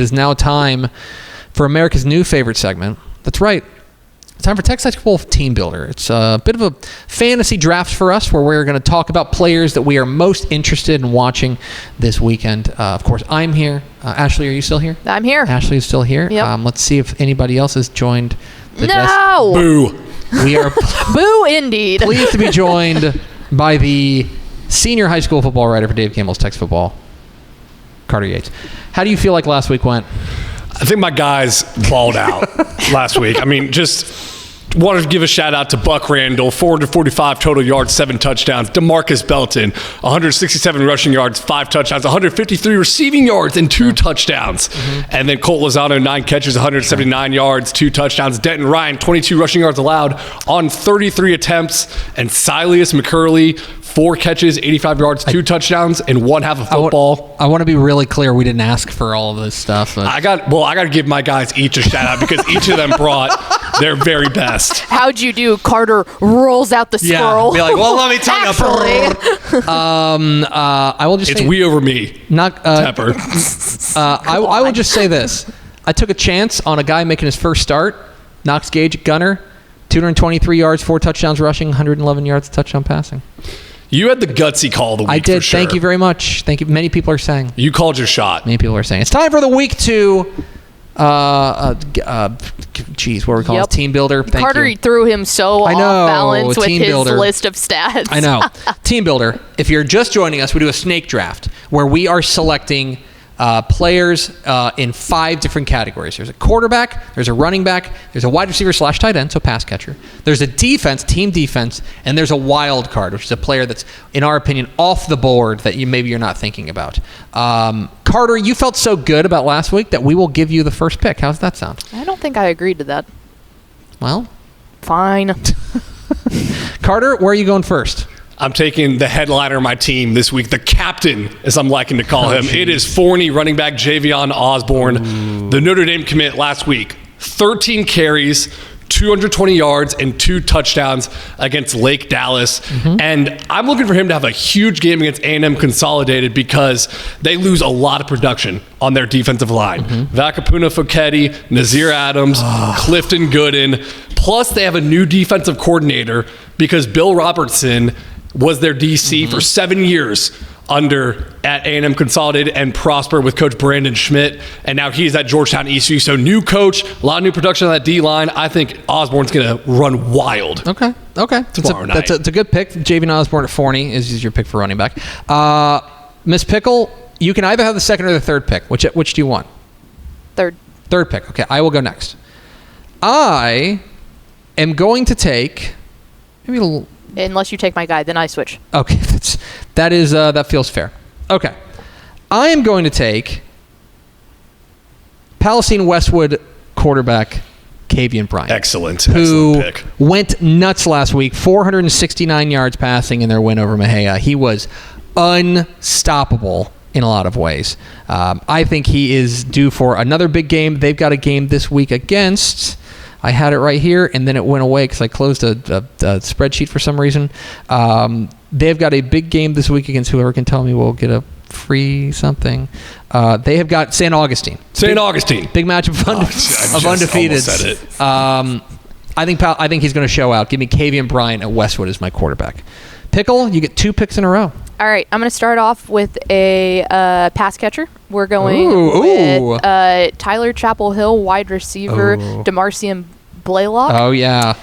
is now time for America's new favorite segment. That's right. It's time for Texas High School Team Builder. It's a bit of a fantasy draft for us where we're going to talk about players that we are most interested in watching this weekend. Of course, I'm here. Ashley, are you still here? I'm here. Ashley is still here. Yep. Let's see if anybody else has joined the No! Boo. We are Boo indeed. pleased to be joined by the senior high school football writer for Dave Campbell's Texas Football, Carter Yates. How do you feel like last week went? I think my guys balled out last week. I mean, just wanted to give a shout out to Buck Randall, 445 total yards, 7 touchdowns. DeMarcus Belton, 167 rushing yards, 5 touchdowns, 153 receiving yards, and 2 touchdowns. And then Colt Lozano, 9 catches, 179 yards, 2 touchdowns. Denton Ryan, 22 rushing yards allowed on 33 attempts. And Silas McCurley, 4 catches, 85 yards, 2 touchdowns, and 1 half of football. I want to be really clear. We didn't ask for all of this stuff. I got to give my guys each a shout out because each of them brought their very best. How'd you do? Carter rolls out the scroll. Be like, well, let me tell you. Actually. I will just It's say, we over me. Tepper. I will just say this. I took a chance on a guy making his first start, Knox Gage, gunner, 223 yards, 4 touchdowns rushing, 111 yards touchdown passing. You had the gutsy call of the week. I did. For sure. Thank you very much. Thank you. Many people are saying. You called your shot. Many people are saying. It's time for the week 2. What were we calling it? Team Builder. Thank Carter you. threw him so off balance with Team his Builder. list of stats. I know. Team Builder. If you're just joining us, we do a snake draft where we are selecting players in 5 different categories. There's a quarterback, there's a running back, there's a wide receiver / tight end, so pass catcher. There's a defense, team defense, and there's a wild card, which is a player that's, in our opinion, off the board that maybe you're not thinking about. Carter, you felt so good about last week that we will give you the first pick. How's that sound? I don't think I agreed to that. Well, fine. Carter, where are you going first? I'm taking the headliner of my team this week, the captain, as I'm liking to call him. Geez. It is Forney running back Javion Osborne, the Notre Dame commit last week. 13 carries, 220 yards, and 2 touchdowns against Lake Dallas. And I'm looking for him to have a huge game against A&M Consolidated because they lose a lot of production on their defensive line. Vakapuna Foketti, Nazir Adams, Clifton Gooden. Plus, they have a new defensive coordinator because Bill Robertson was their DC for 7 years at A&M Consolidated and prospered with Coach Brandon Schmidt, and now he's at Georgetown ECU. So new coach, a lot of new production on that D-line. I think Osborne's going to run wild. Okay. Tomorrow night. That's a good pick. Javion Osborne at Forney is your pick for running back. Miss Pickle, you can either have the second or the third pick. Which do you want? Third pick. Okay, I will go next. I am going to take maybe a little. Unless you take my guy, then I switch. Okay, that feels fair. Okay, I am going to take Palestine Westwood quarterback Kavian Bryant. Excellent pick. Went nuts last week, 469 yards passing in their win over Mejia. He was unstoppable in a lot of ways. I think he is due for another big game. They've got a game this week against... I had it right here, and then it went away because I closed a spreadsheet for some reason. They've got a big game this week against whoever can tell me will get a free something. They have got St. Augustine. St. Augustine. Big match of undefeated. Said it. I think he's going to show out. Give me Kavian Bryant at Westwood as my quarterback. Pickle, you get 2 picks in a row. All right, I'm going to start off with a pass catcher. We're going with Tyler Chapel Hill, wide receiver, DeMarcian Blaylock. Oh, yeah.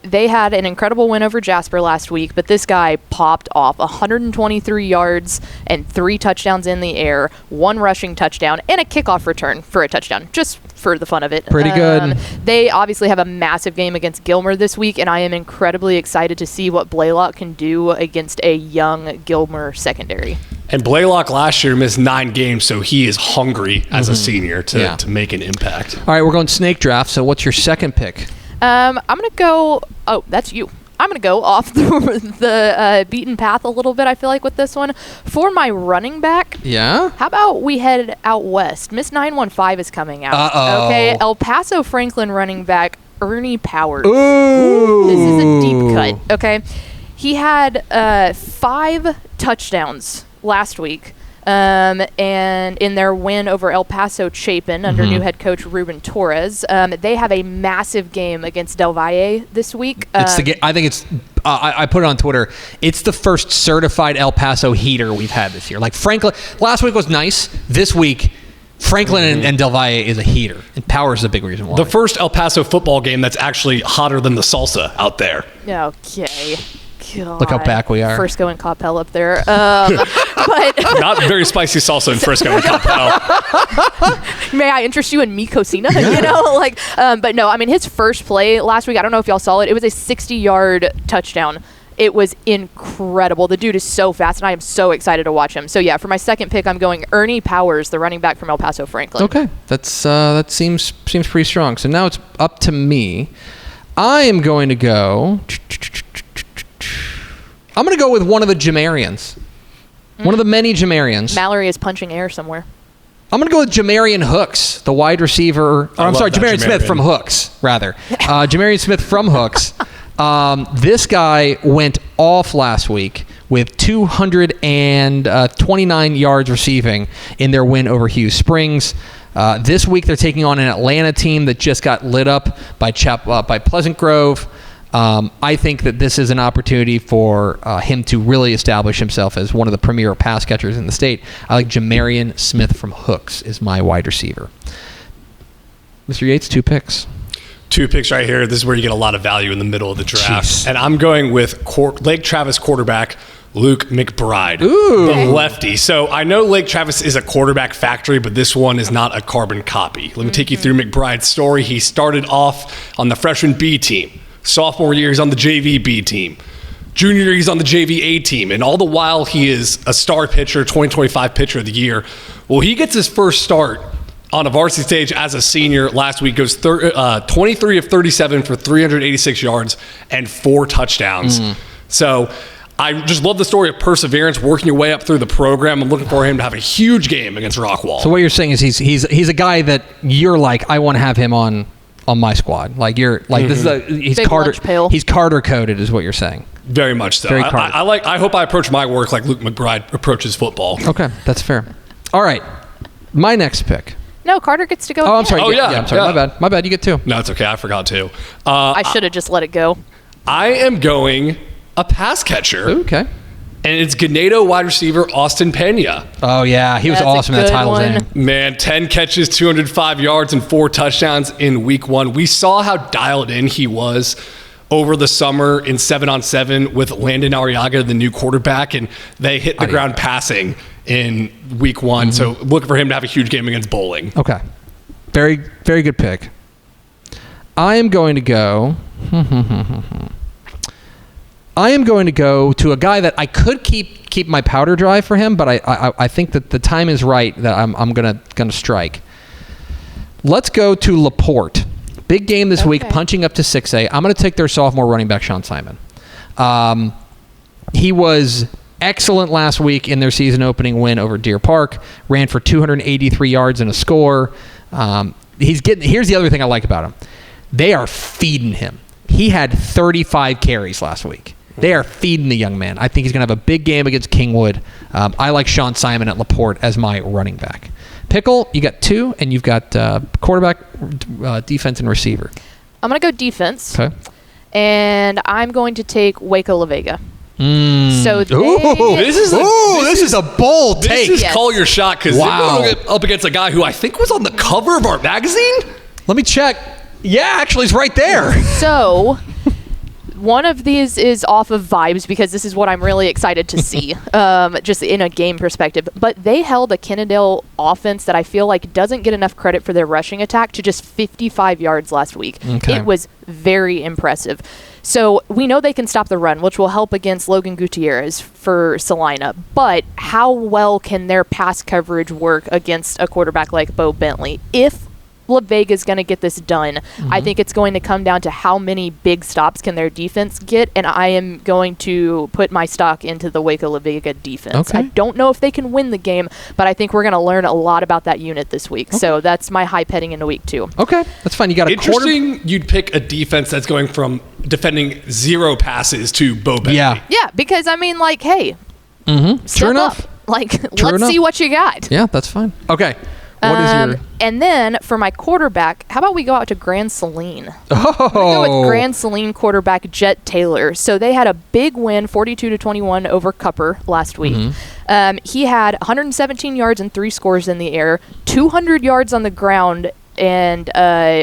They had an incredible win over Jasper last week, but this guy popped off 123 yards and 3 touchdowns in the air, 1 rushing touchdown, and a kickoff return for a touchdown, just for the fun of it. Pretty good. They obviously have a massive game against Gilmer this week, and I am incredibly excited to see what Blaylock can do against a young Gilmer secondary. And Blaylock last year missed 9 games, so he is hungry as a senior to make an impact. All right, we're going snake draft, so what's your second pick? I'm going to go... Oh, that's you. I'm going to go off the beaten path a little bit, I feel like, with this one. For my running back, yeah. How about we head out west? Miss 915 is coming out. Uh-oh. Okay, El Paso Franklin running back Ernie Powers. Ooh. This is a deep cut, okay? He had 5 touchdowns last week. And in their win over El Paso Chapin under new head coach Ruben Torres, they have a massive game against Del Valle this week. It's the I think it's. I put it on Twitter. It's the first certified El Paso heater we've had this year. Like Franklin, last week was nice. This week, Franklin and Del Valle is a heater, and Power is a big reason why. The first El Paso football game that's actually hotter than the salsa out there. Okay. God. Look how back we are. Frisco and Coppell up there. But Not very spicy salsa in Frisco and Coppell. may I interest you in Mi Cocina? But no, I mean, his first play last week, I don't know if y'all saw it. It was a 60-yard touchdown. It was incredible. The dude is so fast, and I am so excited to watch him. So, yeah, for my second pick, I'm going Ernie Powers, the running back from El Paso Franklin. Okay. That seems pretty strong. So now it's up to me. I am going to go... I'm going to go with one of the Jamarians. One of the many Jamarians. Mallory is punching air somewhere. I'm going to go with Jamarian Hooks, the wide receiver. Jamarian Smith from Hooks, rather. Jamarian Smith from Hooks. This guy went off last week with 229 yards receiving in their win over Hughes Springs. This week they're taking on an Atlanta team that just got lit up by Pleasant Grove. I think that this is an opportunity for him to really establish himself as one of the premier pass catchers in the state. I like Jamarian Smith from Hooks is my wide receiver. Mr. Yates, 2 picks. 2 picks right here. This is where you get a lot of value in the middle of the draft. Jeez. And I'm going with Lake Travis quarterback Luke McBride, Ooh. the lefty. So I know Lake Travis is a quarterback factory, but this one is not a carbon copy. Let me take you through McBride's story. He started off on the freshman B team. Sophomore year, he's on the JV B team. Junior year, he's on the JV A team. And all the while, he is a star pitcher, 2025 pitcher of the year. Well, he gets his first start on a varsity stage as a senior last week, goes 23 of 37 for 386 yards and 4 touchdowns. So I just love the story of perseverance, working your way up through the program. I'm looking for him to have a huge game against Rockwall. So what you're saying is he's a guy that you're like, I want to have him on my squad. Like you're like this is he's Big Carter lunch pail. He's Carter coded is what you're saying. Very much so. Very I hope I approach my work like Luke McBride approaches football. Okay, that's fair. All right, my next pick. No, Carter gets to go. Oh, I'm sorry. Oh, yeah. I'm sorry. Yeah. My bad. You get 2. No, it's okay. I forgot to. I should have just let it go. I am going a pass catcher. Okay. And it's Ganado wide receiver Austin Pena. Oh yeah, he was That's a awesome in that good title one. game. Man, 10 catches, 205 yards, and 4 touchdowns in week 1. We saw how dialed in he was over the summer in 7-on-7 with Landon Arriaga, the new quarterback, and they hit the ground passing in week 1. So looking for him to have a huge game against Bowling. Okay. Very, very good pick. I am going to go... I am going to go to a guy that I could keep my powder dry for him, but I think that the time is right that I'm gonna strike. Let's go to LaPorte. Big game this week, punching up to 6A. I'm going to take their sophomore running back, Sean Simon. He was excellent last week in their season opening win over Deer Park. Ran for 283 yards and a score. Here's the other thing I like about him. They are feeding him. He had 35 carries last week. They are feeding the young man. I think he's going to have a big game against Kingwood. I like Sean Simon at LaPorte as my running back. Pickle, you got 2, and you've got quarterback, defense, and receiver. I'm going to go defense. Okay. And I'm going to take Waco La Vega. So This is a bold take. This is call your shot because they're going up against a guy who I think was on the cover of our magazine. Let me check. Yeah, actually, it's right there. So one of these is off of vibes because this is what I'm really excited to see, just in a game perspective. But they held a Kennedale offense that I feel like doesn't get enough credit for their rushing attack to just 55 yards last week. Okay. It was very impressive. So we know they can stop the run, which will help against Logan Gutierrez for Salina. But how well can their pass coverage work against a quarterback like Bo Bentley? If La Vega is going to get this done, I think it's going to come down to how many big stops can their defense get, and I am going to put my stock into the Waco La Vega defense. Okay. I don't know if they can win the game, but I think we're going to learn a lot about that unit this week. Okay. So that's my hype heading into week 2. Okay, that's fine. You got a interesting. You'd pick a defense that's going from defending 0 passes to Bo Bentley. Yeah, because I mean, like, hey. Sure enough. Like, True let's enough. see what you got. Yeah, that's fine. Okay. What is your... And then for my quarterback, how about we go out to Grand Saline? Oh. Go with Grand Saline quarterback Jet Taylor. So they had a big win, 42-21 over Cupper last week. He had 117 yards and 3 scores in the air, 200 yards on the ground, and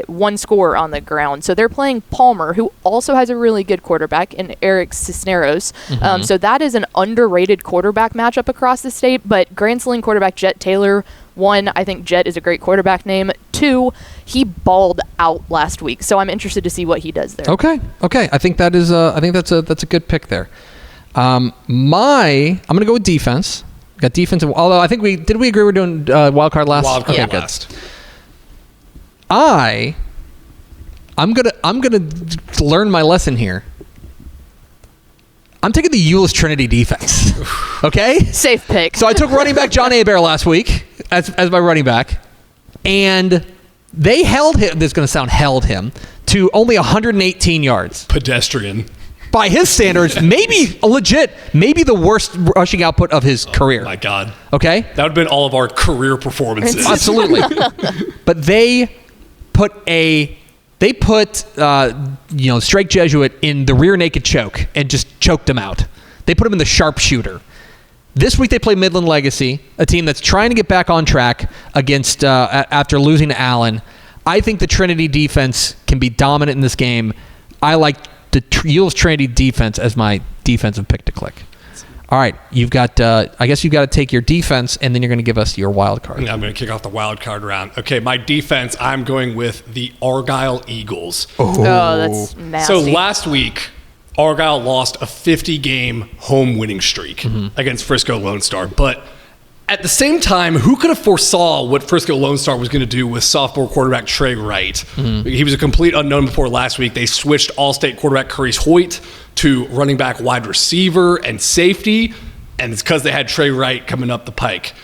1 score on the ground. So they're playing Palmer, who also has a really good quarterback, in Eric Cisneros. So that is an underrated quarterback matchup across the state. But Grand Saline quarterback Jet Taylor, 1, I think Jet is a great quarterback name. 2, he balled out last week. So I'm interested to see what he does there. Okay. I think that is. I think that's a good pick there. I'm gonna go with defense. Got defensive. Although I think we agree we're doing wild card last. Wild card Yeah. last. I'm gonna learn my lesson here. I'm taking the Euless Trinity defense. Okay? Safe pick. So I took running back John Hebert last week as my running back, and they held him. This is going to sound held him to only 118 yards. Pedestrian. By his standards, maybe the worst rushing output of his career. Oh my God. Okay? That would have been all of our career performances. Absolutely. But they put Strike Jesuit in the rear naked choke and just choked him out. They put him in the sharpshooter. This week they play Midland Legacy, a team that's trying to get back on track against after losing to Allen. I think the Trinity defense can be dominant in this game. I like the Euless Trinity defense as my defensive pick to click. All right, you've got. I guess you've got to take your defense, and then you're going to give us your wild card. I'm going to kick off the wild card round. Okay, my defense, I'm going with the Argyle Eagles. Oh, that's nasty. So last week, Argyle lost a 50-game home winning streak against Frisco Lone Star. But at the same time, who could have foresaw what Frisco Lone Star was going to do with sophomore quarterback Trey Wright? He was a complete unknown before last week. They switched All-State quarterback Carice Hoyt to running back, wide receiver, and safety, and it's because they had Trey Wright coming up the pike.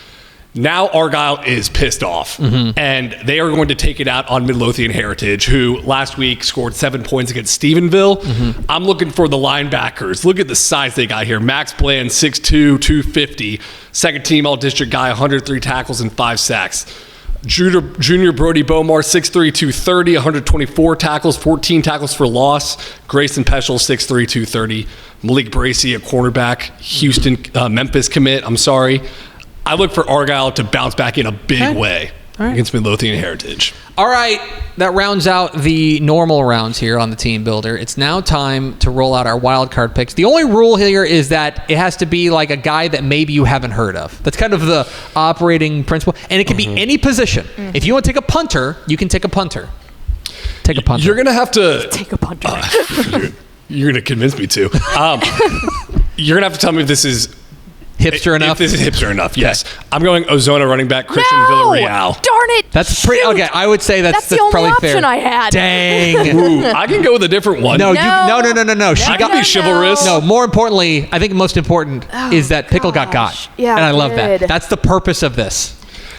Now Argyle is pissed off, and they are going to take it out on Midlothian Heritage, who last week scored 7 points against Stephenville. I'm looking for the linebackers. Look at the size they got here. Max Bland, 6'2", 250. Second team All-District guy, 103 tackles and 5 sacks. Junior Brody Bomar, 6'3", 230, 124 tackles, 14 tackles for loss. Grayson Peschel, 6'3", 230. Malik Bracey, a cornerback, Memphis commit. I look for Argyle to bounce back in a big way against Midlothian Heritage. All right, that rounds out the normal rounds here on the Team Builder. It's now time to roll out our wild card picks. The only rule here is that it has to be like a guy that maybe you haven't heard of. That's kind of the operating principle, and it can be any position. If you want to take a punter, you can take a punter. Take a punter. You're going to have to Take a punter. You're going to convince me to. You're going to have to tell me if this is hipster enough. If this is hipster enough, yes. I'm going Ozona running back Christian Villarreal. Darn it. That's pretty okay. I would say that's the only probably option fair. I had. Dang. Ooh, I can go with a different one. No. I She can got be chivalrous. No, more importantly, I think most important is that Pickle got. Yeah, and I love that. good. That's the purpose of this.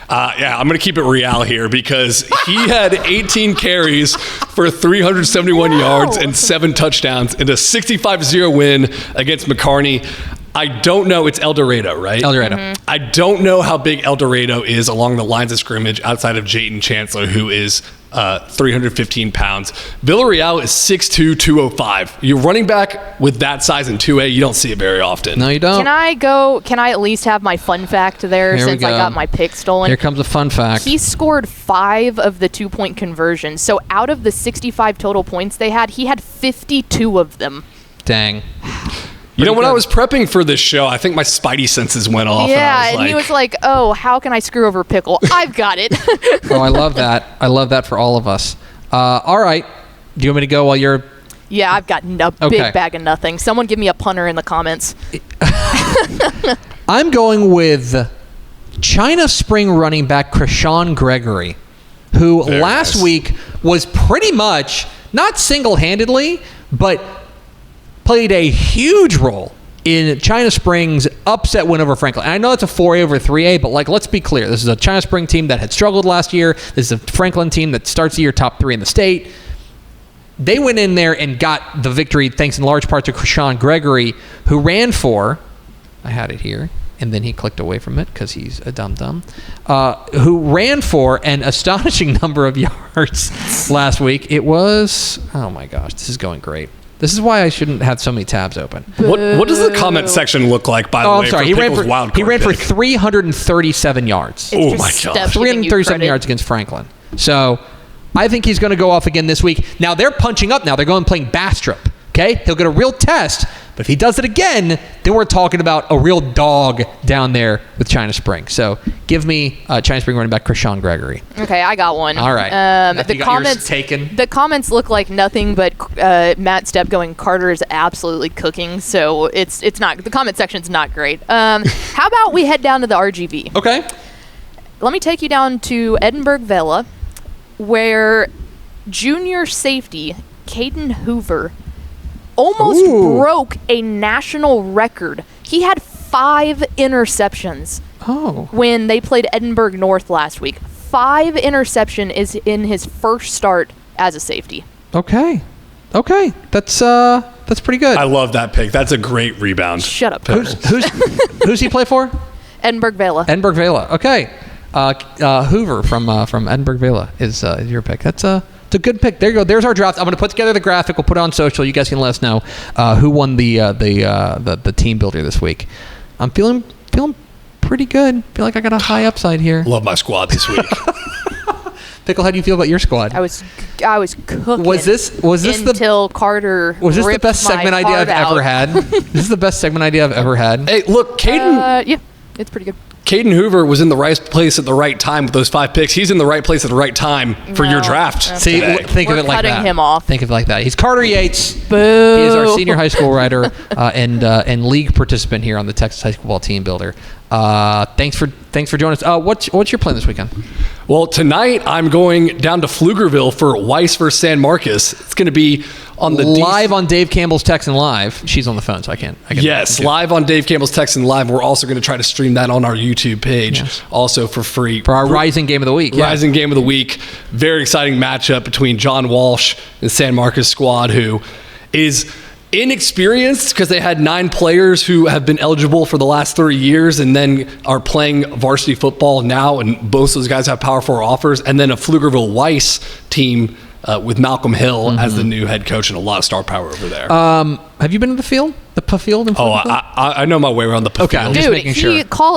I'm going to keep it Real here because he had 18 carries for 371 yards and 7 touchdowns in a 65-0 win against McCarney. I don't know. It's El Dorado, right? El Dorado. I don't know how big El Dorado is along the lines of scrimmage outside of Jayton Chancellor, who is 315 pounds. Villarreal is 6'2", 205. You're running back with that size in 2A. You don't see it very often. No, you don't. Can I at least have my fun fact there Here we since I go. got my pick stolen? Here comes a fun fact. He scored 5 of the 2-point conversions. So out of the 65 total points they had, he had 52 of them. Dang. You know, when I was prepping for this show, I think my spidey senses went off. Yeah, and he was like, oh, how can I screw over Pickle? I've got it. Oh, I love that. I love that for all of us. All right. Do you want me to go while you're... Yeah, I've got a big bag of nothing. Someone give me a punter in the comments. I'm going with China Spring running back Krishan Gregory, who last week was pretty much, not single-handedly, but played a huge role in China Spring's upset win over Franklin. And I know it's a 4A over 3A, but let's be clear. This is a China Spring team that had struggled last year. This is a Franklin team that starts the year top 3 in the state. They went in there and got the victory thanks in large part to Krishan Gregory, who ran for, I had it here, and then he clicked away from it because he's a dum-dum, who ran for an astonishing number of yards last week. It was, oh my gosh, this is going great. This is why I shouldn't have so many tabs open. What does the comment section look like, by the way? I'm sorry. He ran for 337 yards. Oh my God. 337 yards against Franklin. So I think he's going to go off again this week. Now they're punching up now. They're going playing Bastrop. Okay? He'll get a real test. But if he does it again, then we're talking about a real dog down there with China Spring. So give me China Spring running back Krishan Gregory. Okay, I got one. All right. The comments look like nothing but Matt Stepp going, Carter is absolutely cooking. So it's not, the comment section's not great. How about we head down to the RGV? Okay. Let me take you down to Edinburgh Villa, where junior safety Caden Hoover almost broke a national record. He had 5 interceptions when they played Edinburgh North last week. 5 interception is in his first start as a safety. Okay. That's pretty good. I love that pick. That's a great rebound. Shut up. Who's he play for? Edinburgh Villa. Edinburgh Villa. Okay. Hoover from Edinburgh Villa is your pick. It's a good pick. There you go. There's our draft. I'm going to put together the graphic. We'll put it on social. You guys can let us know who won the team builder this week. I'm feeling pretty good. Feel like I got a high upside here. Love my squad this week. Pickle, how do you feel about your squad? I was cooking. Was this until Carter? Was this the best segment idea I've ever had? This is the best segment idea I've ever had. Hey, look, Caden. Yeah, it's pretty good. Caden Hoover was in the right place at the right time with those 5 picks. He's in the right place at the right time for your draft. See, think of it like that. We're cutting him off. Think of it like that. He's Carter Yates. Boo. He is our senior high school writer and league participant here on the Texas High School Football Team Builder. Thanks for joining us. What's your plan this weekend? Well, tonight I'm going down to Pflugerville for Weiss versus San Marcos. It's going to be on the live on Dave Campbell's Texan Live. She's on the phone, so I can't. Yes, live on Dave Campbell's Texan Live. We're also going to try to stream that on our YouTube page, also for free. For our Rising Game of the Week. Rising Game of the Week. Very exciting matchup between John Walsh and San Marcos squad, who is inexperienced because they had 9 players who have been eligible for the last 3 years and then are playing varsity football now, and both those guys have Power 4 offers, and then a Pflugerville Weiss team with Malcolm Hill as the new head coach and a lot of star power over there. Have you been to the field? The PA field? I know my way around the PA field. I'm just making sure.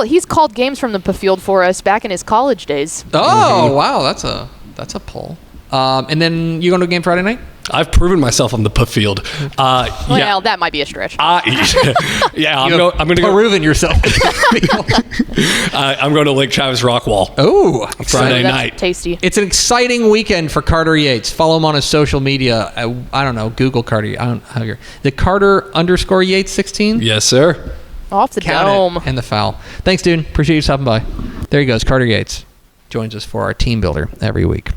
He's called games from the PA field for us back in his college days. Oh, wow. That's a pull. And then you going to a game Friday night? I've proven myself on the PA field. Well, that might be a stretch. I'm going to proven yourself. I'm going to Lake Travis Rockwall. Oh, Friday night. Tasty. It's an exciting weekend for Carter Yates. Follow him on his social media. I don't know. Google Carter. I don't have your the Carter_Yates 16. Yes, sir. Off the dome and the foul. Thanks, dude. Appreciate you stopping by. There he goes. Carter Yates joins us for our team builder every week.